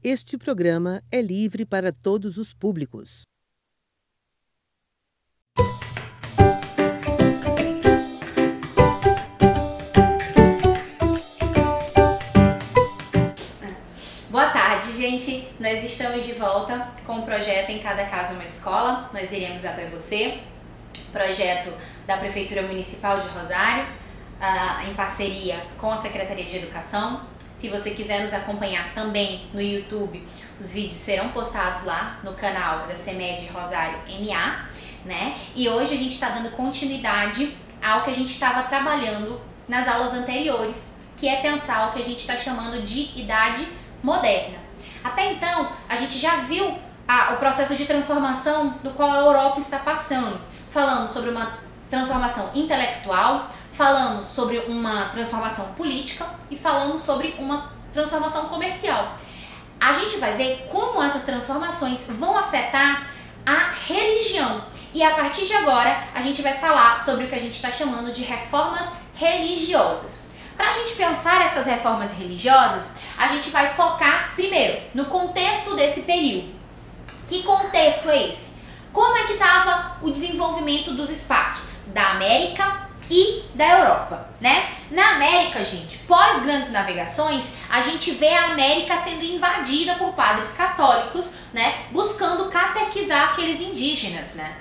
Este programa é livre para todos os públicos. Boa tarde, gente! Nós estamos de volta com o projeto Em Cada Casa Uma Escola. Nós iremos até você, projeto da Prefeitura Municipal de Rosário, em parceria com a Secretaria de Educação. Se você quiser nos acompanhar também no YouTube, os vídeos serão postados lá no canal da CEMED Rosário MA, né? E hoje a gente está dando continuidade ao que a gente estava trabalhando nas aulas anteriores, que é pensar o que a gente está chamando de idade moderna. Até então, a gente já viu o processo de transformação do qual a Europa está passando. Falamos sobre uma transformação intelectual, falamos sobre uma transformação política e falamos sobre uma transformação comercial. A gente vai ver como essas transformações vão afetar a religião. E a partir de agora, a gente vai falar sobre o que a gente está chamando de reformas religiosas. Para a gente pensar essas reformas religiosas, a gente vai focar, primeiro, no contexto desse período. Que contexto é esse? Como é que estava o desenvolvimento dos espaços da América e da Europa, né? Na América, gente, pós grandes navegações, a gente vê a América sendo invadida por padres católicos, né? Buscando catequizar aqueles indígenas, né?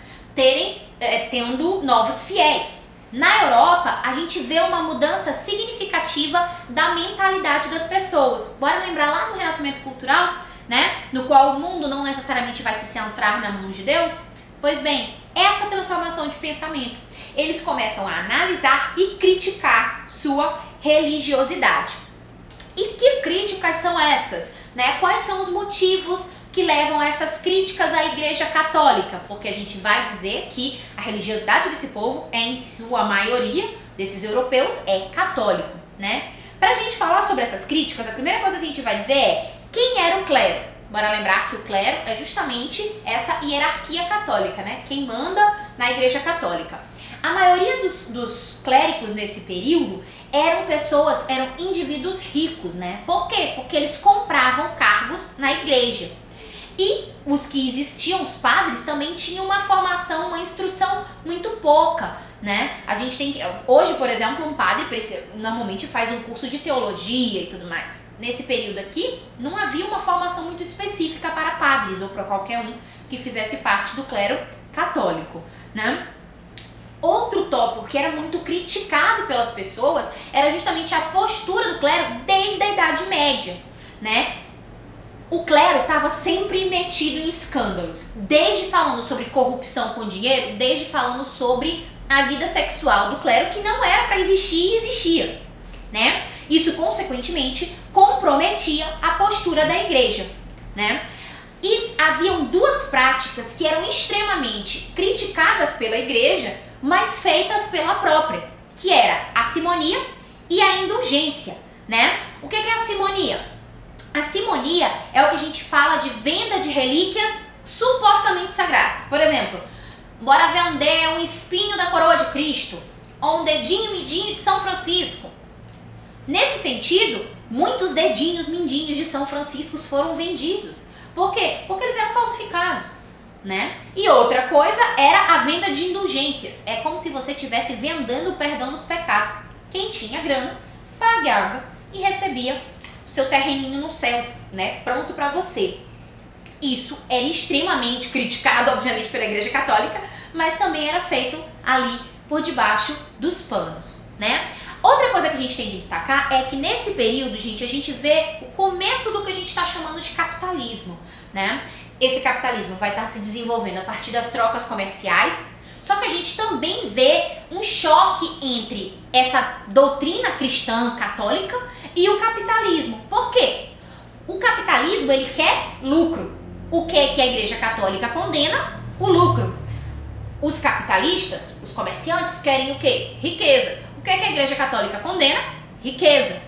Tendo novos fiéis. Na Europa, a gente vê uma mudança significativa da mentalidade das pessoas. Bora lembrar lá no Renascimento Cultural, né? No qual o mundo não necessariamente vai se centrar na mão de Deus. Pois bem, essa transformação de pensamento, eles começam a analisar e criticar sua religiosidade. E que críticas são essas, né? Quais são os motivos que levam a essas críticas à Igreja Católica? Porque a gente vai dizer que a religiosidade desse povo, em sua maioria, desses europeus, é católico, né? Pra gente falar sobre essas críticas, a primeira coisa que a gente vai dizer é quem era o clero. Bora lembrar que o clero é justamente essa hierarquia católica, né? Quem manda na Igreja Católica. A maioria dos clérigos nesse período eram indivíduos ricos, né? Por quê? Porque eles compravam cargos na igreja. E os que existiam, os padres, também tinham uma formação, uma instrução muito pouca, né? A gente tem hoje, por exemplo, um padre normalmente faz um curso de teologia e tudo mais. Nesse período aqui, não havia uma formação muito específica para padres ou para qualquer um que fizesse parte do clero católico, né? Outro tópico que era muito criticado pelas pessoas era justamente a postura do clero desde a Idade Média, né? O clero estava sempre metido em escândalos, desde falando sobre corrupção com dinheiro, desde falando sobre a vida sexual do clero, que não era para existir e existia, né? Isso, consequentemente, comprometia a postura da igreja, né? E haviam duas práticas que eram extremamente criticadas pela igreja, mas feitas pela própria, que era a simonia e a indulgência, né? O que é a simonia? A simonia é o que a gente fala de venda de relíquias supostamente sagradas. Por exemplo, bora vender um espinho da coroa de Cristo, ou um dedinho mindinho de São Francisco. Nesse sentido, muitos dedinhos mindinhos de São Francisco foram vendidos. Por quê? Porque eles eram falsificados, né? E outra coisa era a venda de indulgências. É como se você estivesse vendendo o perdão dos pecados. Quem tinha grana, pagava e recebia o seu terreninho no céu, né? Pronto para você. Isso era extremamente criticado, obviamente, pela Igreja Católica, mas também era feito ali por debaixo dos panos, né? Outra coisa que a gente tem que destacar é que nesse período, gente, a gente vê o começo do que a gente está chamando de capitalismo, né? Esse capitalismo vai estar se desenvolvendo a partir das trocas comerciais, só que a gente também vê um choque entre essa doutrina cristã católica e o capitalismo. Por quê? O capitalismo, ele quer lucro. O que a Igreja Católica condena? O lucro. Os capitalistas, os comerciantes, querem o quê? Riqueza. O que a Igreja Católica condena? Riqueza.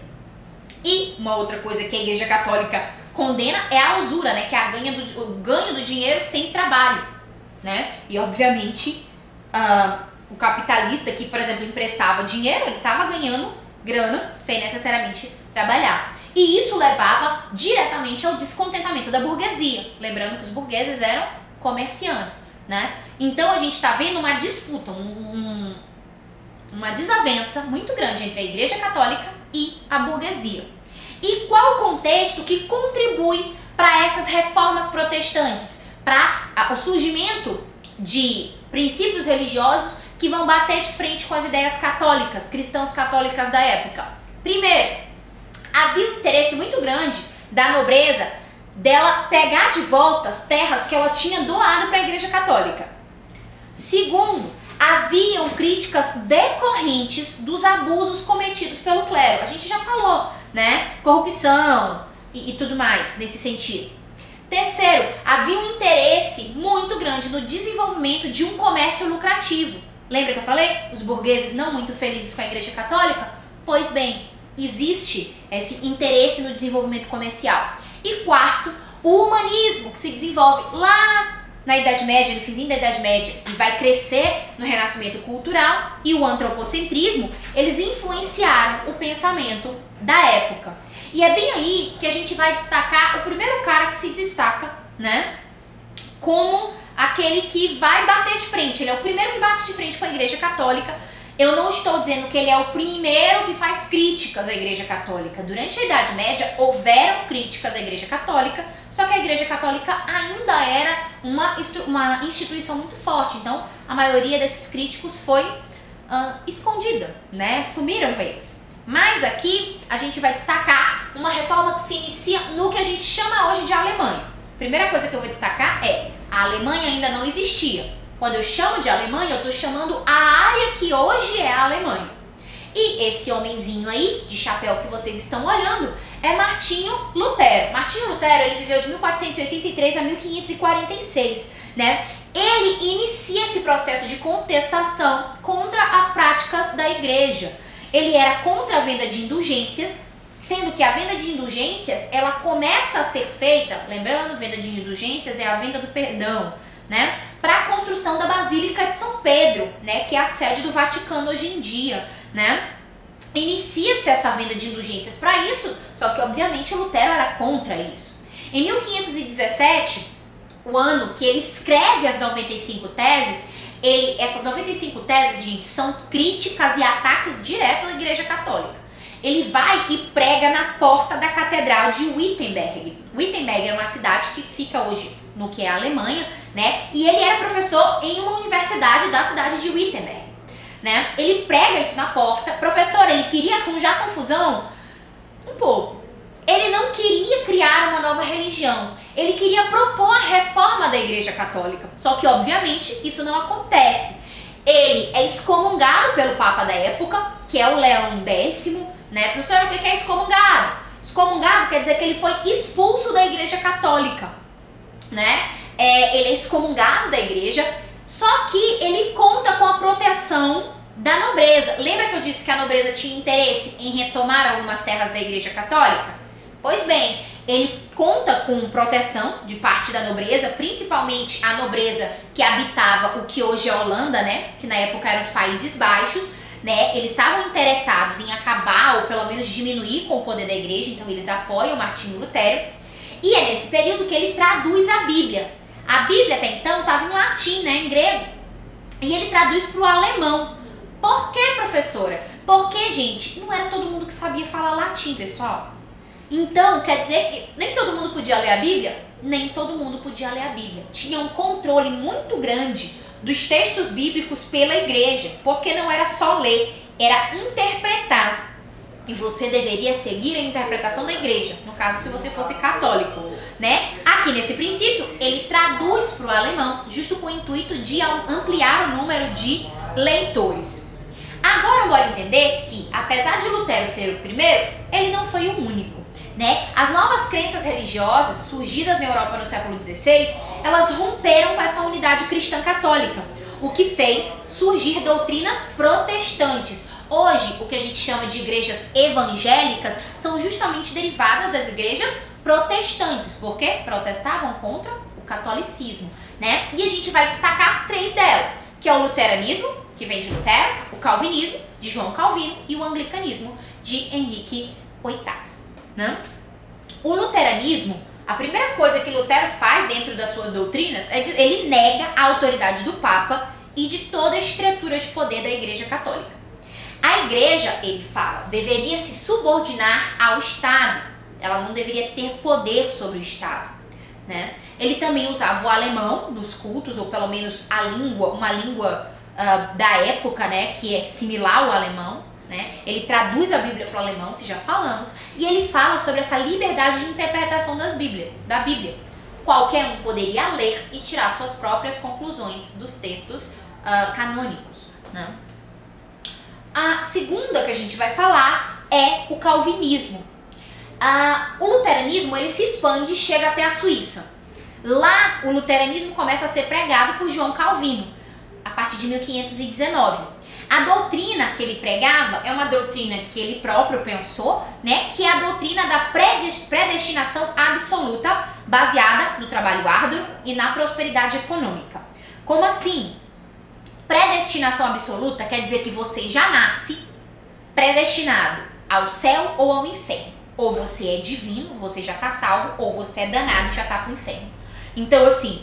E uma outra coisa que a Igreja Católica condena é a usura, né? Que é o ganho do dinheiro sem trabalho, né? E, obviamente, o capitalista que, por exemplo, emprestava dinheiro, ele estava ganhando grana sem necessariamente trabalhar. E isso levava diretamente ao descontentamento da burguesia. Lembrando que os burgueses eram comerciantes, né? Então a gente está vendo uma disputa, uma desavença muito grande entre a Igreja Católica e a burguesia. E qual o contexto que contribui para essas reformas protestantes, para o surgimento de princípios religiosos que vão bater de frente com as ideias católicas, cristãs católicas da época? Primeiro, havia um interesse muito grande da nobreza dela pegar de volta as terras que ela tinha doado para a Igreja Católica. Segundo, haviam críticas decorrentes dos abusos cometidos pelo clero. A gente já falou, né? Corrupção e tudo mais nesse sentido. Terceiro, havia um interesse muito grande no desenvolvimento de um comércio lucrativo. Lembra que eu falei? Os burgueses não muito felizes com a Igreja Católica? Pois bem, existe esse interesse no desenvolvimento comercial. E quarto, o humanismo, que se desenvolve lá na Idade Média, no finzinho da Idade Média, e vai crescer no Renascimento Cultural, e o antropocentrismo, eles influenciaram o pensamento da época. E é bem aí que a gente vai destacar o primeiro cara que se destaca, né, como aquele que vai bater de frente. Ele é o primeiro que bate de frente com a Igreja Católica. Eu não estou dizendo que ele é o primeiro que faz críticas à Igreja Católica. Durante a Idade Média houveram críticas à Igreja Católica, só que a Igreja Católica ainda era uma instituição muito forte. Então a maioria desses críticos foi escondida, né? Sumiram com eles. Mas aqui a gente vai destacar uma reforma que se inicia no que a gente chama hoje de Alemanha. Primeira coisa que eu vou destacar é: a Alemanha ainda não existia. Quando eu chamo de Alemanha, eu estou chamando a área que hoje é a Alemanha. E esse homenzinho aí, de chapéu que vocês estão olhando, é Martinho Lutero. Martinho Lutero, ele viveu de 1483 a 1546, né? Ele inicia esse processo de contestação contra as práticas da igreja. Ele era contra a venda de indulgências, sendo que a venda de indulgências, ela começa a ser feita, lembrando, venda de indulgências é a venda do perdão, né, para a construção da Basílica de São Pedro, né, que é a sede do Vaticano hoje em dia, né? Inicia-se essa venda de indulgências para isso, só que obviamente o Lutero era contra isso. Em 1517, o ano que ele escreve as 95 teses, essas 95 teses, gente, são críticas e ataques diretos à Igreja Católica. Ele vai e prega na porta da Catedral de Wittenberg. Wittenberg é uma cidade que fica hoje no que é a Alemanha, né? E ele era professor em uma universidade da cidade de Wittenberg, né? Ele prega isso na porta. Professor, ele queria arranjar confusão? Um pouco. Ele não queria criar uma nova religião. Ele queria propor a reforma da Igreja Católica. Só que, obviamente, isso não acontece. Ele é excomungado pelo Papa da época, que é o Leão X, né? Professor, o que é excomungado? Excomungado quer dizer que ele foi expulso da Igreja Católica, né? Ele é excomungado da igreja, só que ele conta com a proteção da nobreza. Lembra que eu disse que a nobreza tinha interesse em retomar algumas terras da Igreja Católica? Pois bem, ele conta com proteção de parte da nobreza, principalmente a nobreza que habitava o que hoje é a Holanda, né? Que na época eram os Países Baixos, né? Eles estavam interessados em acabar ou pelo menos diminuir com o poder da igreja, então eles apoiam Martinho Lutero. E é nesse período que ele traduz a Bíblia. A Bíblia até então estava em latim, né, em grego. E ele traduz para o alemão. Por quê, professora? Porque, gente, não era todo mundo que sabia falar latim, pessoal. Então, quer dizer que nem todo mundo podia ler a Bíblia? Nem todo mundo podia ler a Bíblia. Tinha um controle muito grande dos textos bíblicos pela igreja. Porque não era só ler, era interpretar. E você deveria seguir a interpretação da igreja, no caso se você fosse católico, né? Aqui nesse princípio, ele traduz para o alemão, justo com o intuito de ampliar o número de leitores. Agora bora entender que, apesar de Lutero ser o primeiro, ele não foi o único, né? As novas crenças religiosas surgidas na Europa no século XVI, elas romperam com essa unidade cristã católica, o que fez surgir doutrinas protestantes. Hoje, o que a gente chama de igrejas evangélicas são justamente derivadas das igrejas protestantes, porque protestavam contra o catolicismo, né? E a gente vai destacar 3 delas, que é o luteranismo, que vem de Lutero, o calvinismo, de João Calvino, e o anglicanismo, de Henrique VIII. né? O luteranismo, a primeira coisa que Lutero faz dentro das suas doutrinas é ele nega a autoridade do Papa e de toda a estrutura de poder da Igreja Católica. A Igreja, ele fala, deveria se subordinar ao Estado. Ela não deveria ter poder sobre o Estado, né? Ele também usava o alemão nos cultos, ou pelo menos uma língua da época, né, que é similar ao alemão, né? Ele traduz a Bíblia para o alemão, que já falamos, e ele fala sobre essa liberdade de interpretação da Bíblia. Qualquer um poderia ler e tirar suas próprias conclusões dos textos canônicos, né? A segunda que a gente vai falar é o calvinismo. O luteranismo ele se expande e chega até a Suíça. Lá o luteranismo começa a ser pregado por João Calvino, a partir de 1519. A doutrina que ele pregava é uma doutrina que ele próprio pensou, né, que é a doutrina da predestinação absoluta, baseada no trabalho árduo e na prosperidade econômica. Como assim? Predestinação absoluta quer dizer que você já nasce predestinado ao céu ou ao inferno. Ou você é divino, você já está salvo, ou você é danado e já está para o inferno. Então, assim,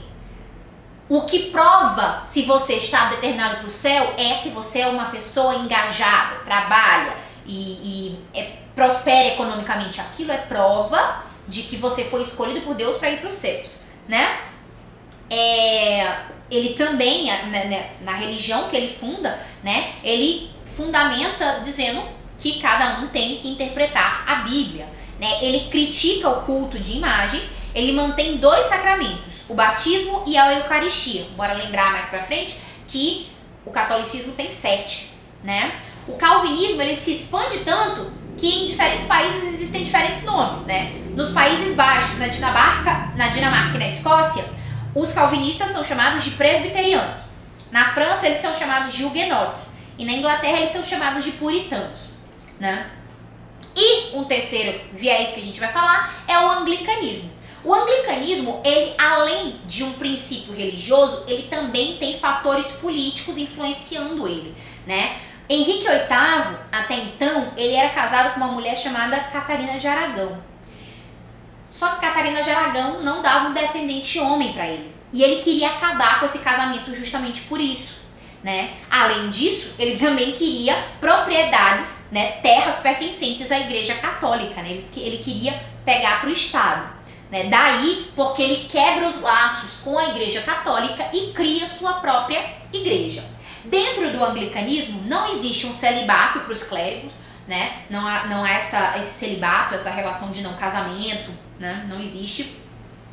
o que prova se você está determinado para o céu é se você é uma pessoa engajada, trabalha e prospera economicamente. Aquilo é prova de que você foi escolhido por Deus para ir para os céus, né? Ele também, na religião que ele funda, né, ele fundamenta dizendo que cada um tem que interpretar a Bíblia, né? Ele critica o culto de imagens. Ele mantém 2 sacramentos, o batismo e a Eucaristia. Bora lembrar mais pra frente que o catolicismo tem 7, né? O calvinismo ele se expande tanto que em diferentes países existem diferentes nomes, né? Nos Países Baixos, na Dinamarca e na Escócia, os calvinistas são chamados de presbiterianos. Na França eles são chamados de huguenotes e na Inglaterra eles são chamados de puritanos, né? E um terceiro viés que a gente vai falar é o anglicanismo. O anglicanismo, ele, além de um princípio religioso, ele também tem fatores políticos influenciando ele, né? Henrique VIII, até então, ele era casado com uma mulher chamada Catarina de Aragão. Só que Catarina de Aragão não dava um descendente homem para ele. E ele queria acabar com esse casamento justamente por isso, né? Além disso, ele também queria propriedades, né, terras pertencentes à Igreja Católica, né? Ele queria pegar para o Estado. Daí, porque ele quebra os laços com a Igreja Católica e cria sua própria igreja. Dentro do anglicanismo não existe um celibato para os clérigos, né? Não há esse celibato, essa relação de não casamento, né? Não existe.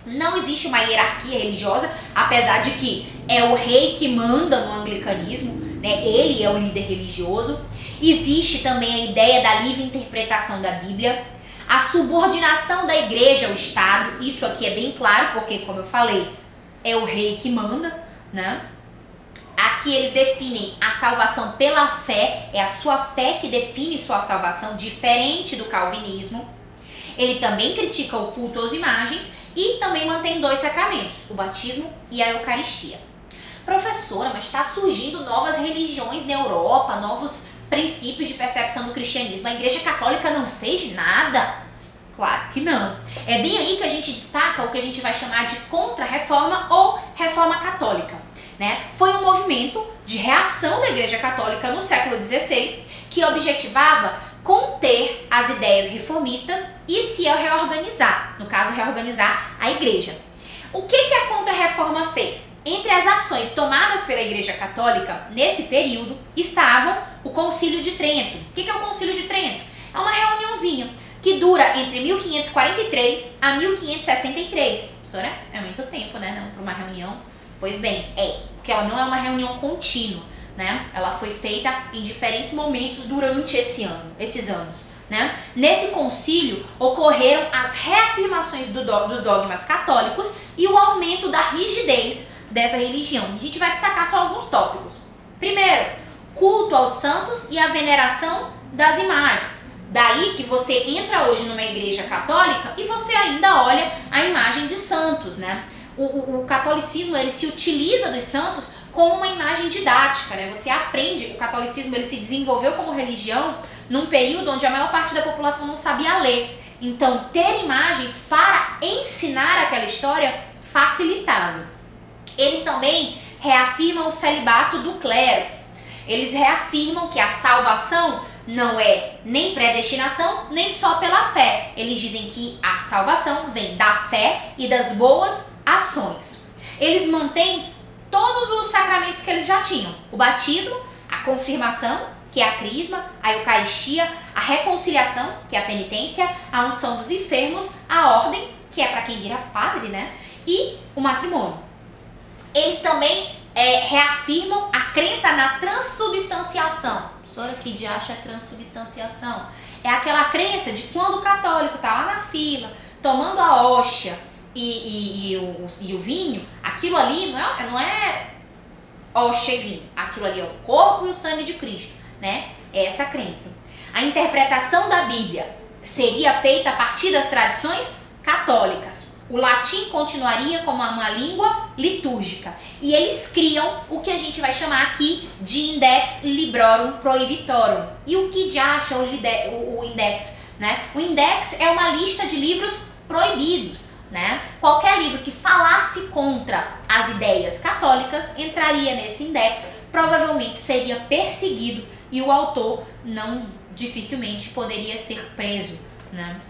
Não existe uma hierarquia religiosa, apesar de que é o rei que manda no anglicanismo, né? Ele é o líder religioso. Existe também a ideia da livre interpretação da Bíblia. A subordinação da igreja ao Estado, isso aqui é bem claro, porque, como eu falei, é o rei que manda, né? Aqui eles definem a salvação pela fé, é a sua fé que define sua salvação, diferente do calvinismo. Ele também critica o culto às imagens e também mantém 2 sacramentos, o batismo e a Eucaristia. Professora, mas está surgindo novas religiões na Europa, novos princípios de percepção do cristianismo. A Igreja Católica não fez nada? Claro que não. É bem aí que a gente destaca o que a gente vai chamar de contra-reforma ou reforma católica, né? Foi um movimento de reação da Igreja Católica no século XVI que objetivava conter as ideias reformistas e se reorganizar, no caso, reorganizar a Igreja. O que a contra-reforma fez? Entre as ações tomadas pela Igreja Católica nesse período estavam o Concílio de Trento. O que é o Concílio de Trento? É uma reuniãozinha que dura entre 1543 a 1563. Professora, é muito tempo, né? Não, para uma reunião. Pois bem, porque ela não é uma reunião contínua, né? Ela foi feita em diferentes momentos durante esses anos, né? Nesse concílio ocorreram as reafirmações dos dogmas católicos e o aumento da rigidez dessa religião. A gente vai destacar só alguns tópicos. Primeiro, culto aos santos e a veneração das imagens. Daí que você entra hoje numa igreja católica e você ainda olha a imagem de santos, né? O catolicismo, ele se utiliza dos santos como uma imagem didática, né? Você aprende, o catolicismo ele se desenvolveu como religião num período onde a maior parte da população não sabia ler. Então, ter imagens para ensinar aquela história facilitava. Eles também reafirmam o celibato do clero. Eles reafirmam que a salvação não é nem predestinação, nem só pela fé. Eles dizem que a salvação vem da fé e das boas ações. Eles mantêm todos os sacramentos que eles já tinham. O batismo, a confirmação, que é a crisma, a eucaristia, a reconciliação, que é a penitência, a unção dos enfermos, a ordem, que é para quem vira padre, né? E o matrimônio. Eles também reafirmam a crença na transubstanciação. Professora, que de acha transubstanciação? É aquela crença de quando o católico está lá na fila, tomando a hóstia e o vinho, aquilo ali não é hóstia e vinho, aquilo ali é o corpo e o sangue de Cristo, né? É essa crença. A interpretação da Bíblia seria feita a partir das tradições católicas. O latim continuaria como uma língua litúrgica. E eles criam o que a gente vai chamar aqui de Index Librorum Prohibitorum. E o que acha o Index, né? O Index é uma lista de livros proibidos, né? Qualquer livro que falasse contra as ideias católicas entraria nesse Index, provavelmente seria perseguido e o autor não dificilmente poderia ser preso, né?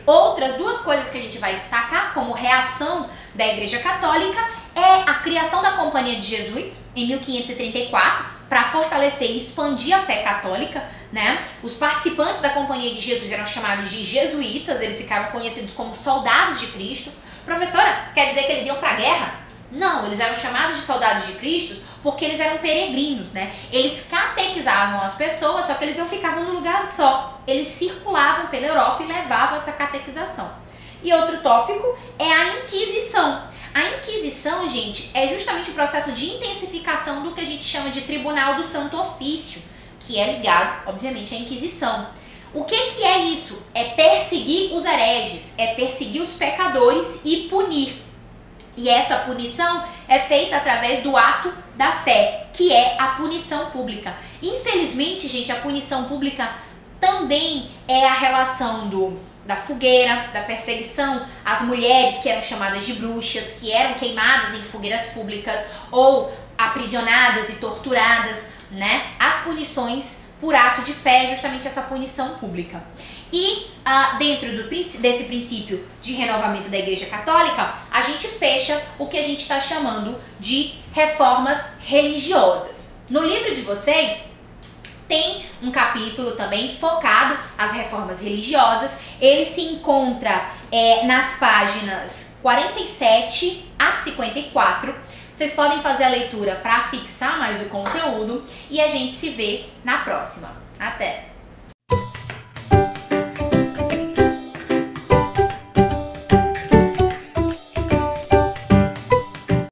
Outras duas coisas que a gente vai destacar como reação da Igreja Católica é a criação da Companhia de Jesus em 1534 para fortalecer e expandir a fé católica, né? Os participantes da Companhia de Jesus eram chamados de jesuítas, eles ficaram conhecidos como soldados de Cristo. Professora, quer dizer que eles iam para a guerra? Não, eles eram chamados de soldados de Cristo porque eles eram peregrinos, né? Eles catequizavam as pessoas, só que eles não ficavam num lugar só. Eles circulavam pela Europa e levavam essa catequização. E outro tópico é a Inquisição. A Inquisição, gente, é justamente o processo de intensificação do que a gente chama de Tribunal do Santo Ofício, que é ligado, obviamente, à Inquisição. O que é isso? É perseguir os hereges, é perseguir os pecadores e punir. E essa punição é feita através do ato da fé, que é a punição pública. Infelizmente, gente, a punição pública também é a relação da fogueira, da perseguição às mulheres que eram chamadas de bruxas, que eram queimadas em fogueiras públicas ou aprisionadas e torturadas, né? As punições por ato de fé é justamente essa punição pública. E dentro desse princípio de renovamento da Igreja Católica, a gente fecha o que a gente está chamando de reformas religiosas. No livro de vocês tem um capítulo também focado às reformas religiosas. Ele se encontra nas páginas 47 a 54. Vocês podem fazer a leitura para fixar mais o conteúdo e a gente se vê na próxima. Até!